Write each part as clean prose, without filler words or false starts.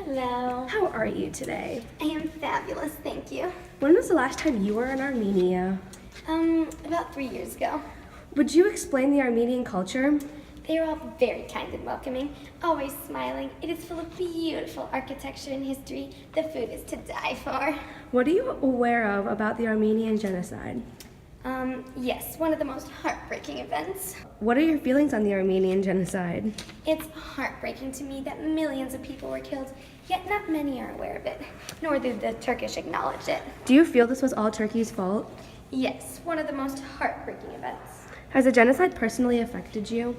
Hello. How are you today? I am fabulous, thank you. When was the last time you were in Armenia? About 3 years ago. Would you explain the Armenian culture? They are all very kind and welcoming, always smiling. It is full of beautiful architecture and history. The food is to die for. What are you aware of about the Armenian Genocide? Yes, one of the most heartbreaking events. What are your feelings on the Armenian Genocide? It's heartbreaking to me that millions of people were killed, yet not many are aware of it, nor do the Turkish acknowledge it. Do you feel this was all Turkey's fault? Yes, one of the most heartbreaking events. Has the genocide personally affected you?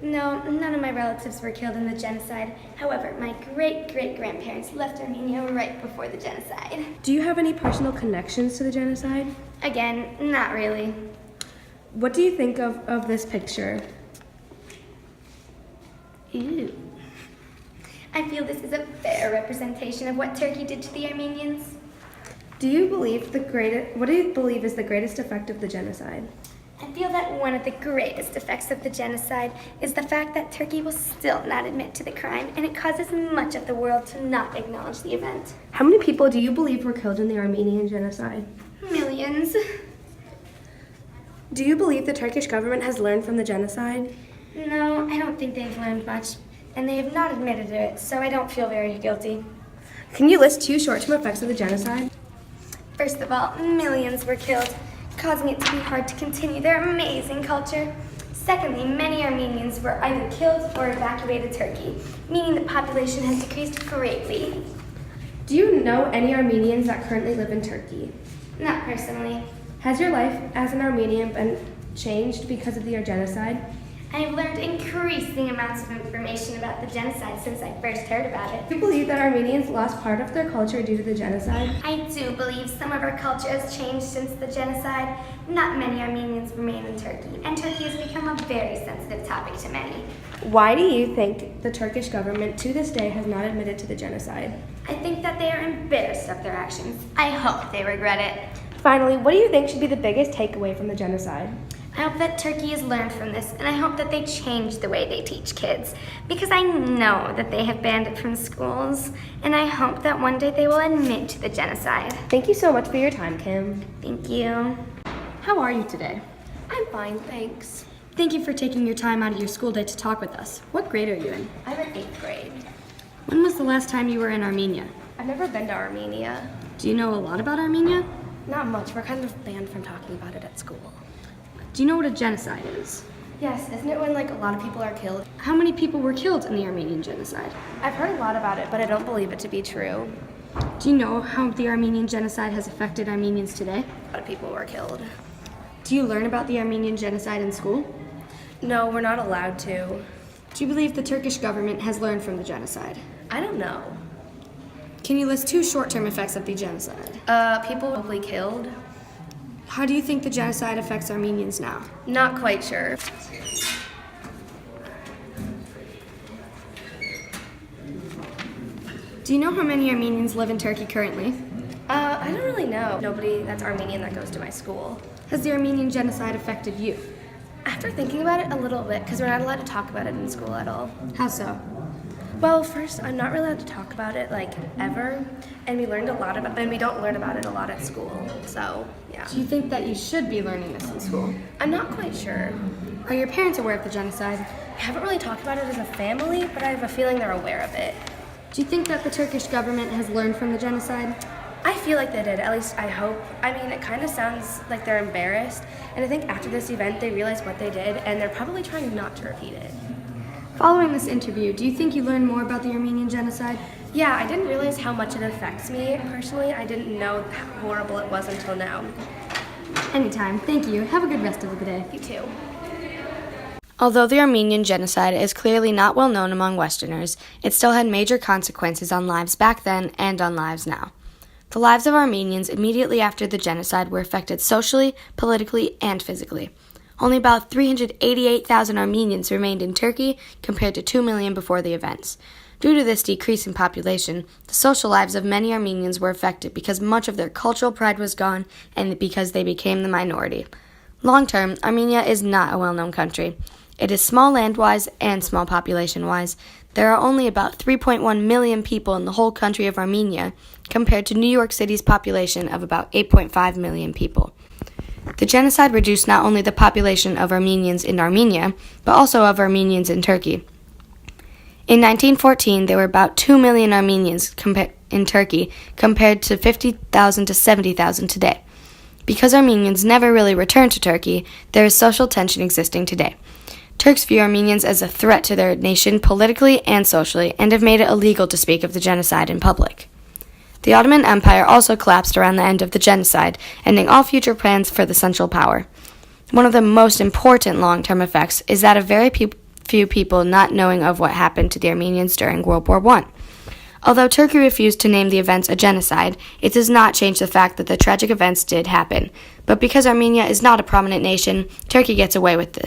No, none of my relatives were killed in the genocide. However, my great-great-grandparents left Armenia right before the genocide. Do you have any personal connections to the genocide? Again, not really. What do you think of this picture? Ew. I feel this is a fair representation of what Turkey did to the Armenians. What do you believe is the greatest effect of the genocide? I feel that one of the greatest effects of the genocide is the fact that Turkey will still not admit to the crime, and it causes much of the world to not acknowledge the event. How many people do you believe were killed in the Armenian Genocide? Millions. Do you believe the Turkish government has learned from the genocide? No, I don't think they've learned much, and they have not admitted to it, so I don't feel very guilty. Can you list 2 short-term effects of the genocide? First of all, millions were killed, causing it to be hard to continue their amazing culture. Secondly, many Armenians were either killed or evacuated Turkey, meaning the population has decreased greatly. Do you know any Armenians that currently live in Turkey? Not personally. Has your life as an Armenian been changed because of the genocide? I have learned increasing amounts of information about the genocide since I first heard about it. Do you believe that Armenians lost part of their culture due to the genocide? I do believe some of our culture has changed since the genocide. Not many Armenians remain in Turkey, and Turkey has become a very sensitive topic to many. Why do you think the Turkish government to this day has not admitted to the genocide? I think that they are embarrassed of their actions. I hope they regret it. Finally, what do you think should be the biggest takeaway from the genocide? I hope that Turkey has learned from this, and I hope that they change the way they teach kids, because I know that they have banned it from schools, and I hope that one day they will admit to the genocide. Thank you so much for your time, Kim. Thank you. How are you today? I'm fine, thanks. Thank you for taking your time out of your school day to talk with us. What grade are you in? I'm in 8th grade. When was the last time you were in Armenia? I've never been to Armenia. Do you know a lot about Armenia? Not much. We're kind of banned from talking about it at school. Do you know what a genocide is? Yes, isn't it when a lot of people are killed? How many people were killed in the Armenian Genocide? I've heard a lot about it, but I don't believe it to be true. Do you know how the Armenian Genocide has affected Armenians today? A lot of people were killed. Do you learn about the Armenian Genocide in school? No, we're not allowed to. Do you believe the Turkish government has learned from the genocide? I don't know. Can you list 2 short-term effects of the genocide? People probably killed. How do you think the genocide affects Armenians now? Not quite sure. Do you know how many Armenians live in Turkey currently? I don't really know. Nobody that's Armenian that goes to my school. Has the Armenian Genocide affected you? After thinking about it a little bit, because we're not allowed to talk about it in school at all. How so? Well, first, I'm not really allowed to talk about it, ever. And we learned a lot about it, and we don't learn about it a lot at school. So, yeah. Do you think that you should be learning this in school? I'm not quite sure. Are your parents aware of the genocide? We haven't really talked about it as a family, but I have a feeling they're aware of it. Do you think that the Turkish government has learned from the genocide? I feel like they did, at least I hope. I mean, it kind of sounds like they're embarrassed, and I think after this event they realized what they did, and they're probably trying not to repeat it. Following this interview, do you think you learned more about the Armenian Genocide? Yeah, I didn't realize how much it affects me personally. I didn't know how horrible it was until now. Anytime. Thank you. Have a good rest of the day. You too. Although the Armenian Genocide is clearly not well known among Westerners, it still had major consequences on lives back then and on lives now. The lives of Armenians immediately after the genocide were affected socially, politically, and physically. Only about 388,000 Armenians remained in Turkey compared to 2 million before the events. Due to this decrease in population, the social lives of many Armenians were affected because much of their cultural pride was gone and because they became the minority. Long term, Armenia is not a well-known country. It is small land-wise and small population-wise. There are only about 3.1 million people in the whole country of Armenia, compared to New York City's population of about 8.5 million people. The genocide reduced not only the population of Armenians in Armenia, but also of Armenians in Turkey. In 1914, there were about 2 million Armenians in Turkey, compared to 50,000 to 70,000 today. Because Armenians never really returned to Turkey, there is social tension existing today. Turks view Armenians as a threat to their nation politically and socially, and have made it illegal to speak of the genocide in public. The Ottoman Empire also collapsed around the end of the genocide, ending all future plans for the Central Power. One of the most important long-term effects is that of very few people not knowing of what happened to the Armenians during World War I. Although Turkey refused to name the events a genocide, it does not change the fact that the tragic events did happen. But because Armenia is not a prominent nation, Turkey gets away with this.